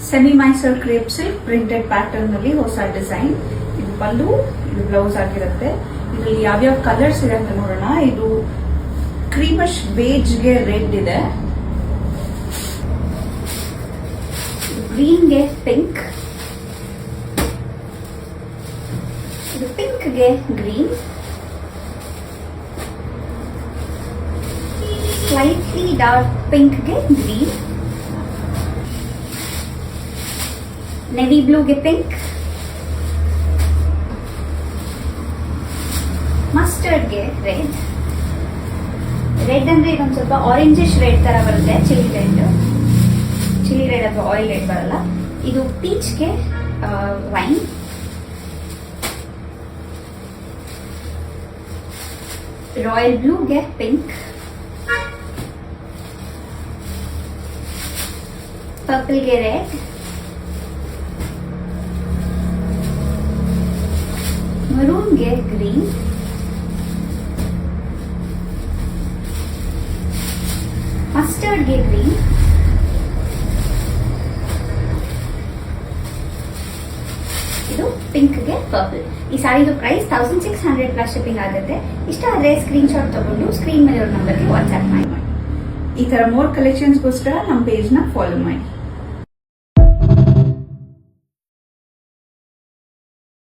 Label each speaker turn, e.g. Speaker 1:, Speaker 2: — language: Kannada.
Speaker 1: Semi Mysore crepe silk printed pattern ನಲ್ಲಿ ಹೊಸ ಡಿಸೈನ್. ಇದು ಪಲ್ಲು, ಇದು ಬ್ಲೌಸ್ ಆಗಿರುತ್ತೆ. ಇದರಲ್ಲಿ ಯಾವ್ಯಾವ ಕಲರ್ಸ್ ಇದೆ ಅಂತ ನೋಡೋಣ. ಇದು ಕ್ರೀಮಶ್ ಬೇಜ್ಗೆ ರೆಡ್ ಇದೆ, ಗ್ರೀನ್ಗೆ ಪಿಂಕ್, ಇದು ಪಿಂಕ್ಗೆ ಗ್ರೀನ್, ಸ್ಲೈಟ್ಲಿ ಡಾರ್ಕ್ ಪಿಂಕ್ಗೆ ಗ್ರೀನ್, नेवी ब्लूಗೆ ಪಿಂಕ್, ಮಸ್ಟರ್ಡ್ಗೆ ರೆಡ್. ರೆಡ್ ಅಂದ್ರೆ ಇದೊಂದು ಸ್ವಲ್ಪ ಆರೆಂಜಿಶ್ ರೆಡ್ ತರ ಬರುತ್ತೆ, ಚಿಲ್ಲಿ ರೆಡ್ ಅಥವಾ ಆಯಿಲ್ ರೆಡ್ ಬರಲ್ಲ. ಇದು ಪೀಚ್ಗೆ ವೈನ್, ರಾಯಲ್ ಬ್ಲೂಗೆ ಪಿಂಕ್, ಪರ್ಪಲ್ಗೆ ರೆಡ್, ಮರೂನ್ಗೆ ಗ್ರೀನ್, ಮಸ್ಟರ್ಡ್ಗೆ ಗ್ರೀನ್, ಇದು ಪಿಂಕ್ಗೆ ಪರ್ಪಲ್. ಈ ಸಾರಿದು ಪ್ರೈಸ್ 1600 ಪ್ಲಸ್ ಶಿಪ್ಪಿಂಗ್ ಆಗುತ್ತೆ. ಇಷ್ಟ ಆದ್ರೆ ಸ್ಕ್ರೀನ್ ಶಾಟ್ ತಗೊಂಡು ಸ್ಕ್ರೀನ್ ಮೇಲೆ ನಂಬರ್ಗೆ ವಾಟ್ಸ್ಆಪ್ ಮಾಡಿ. ಈ ತರ ಮೋರ್ ಕಲೆಕ್ಷನ್ಸ್ಗೋಸ್ಕರ ನಮ್ಮ ಪೇಜ್ ನ ಫಾಲೋ ಮಾಡಿ.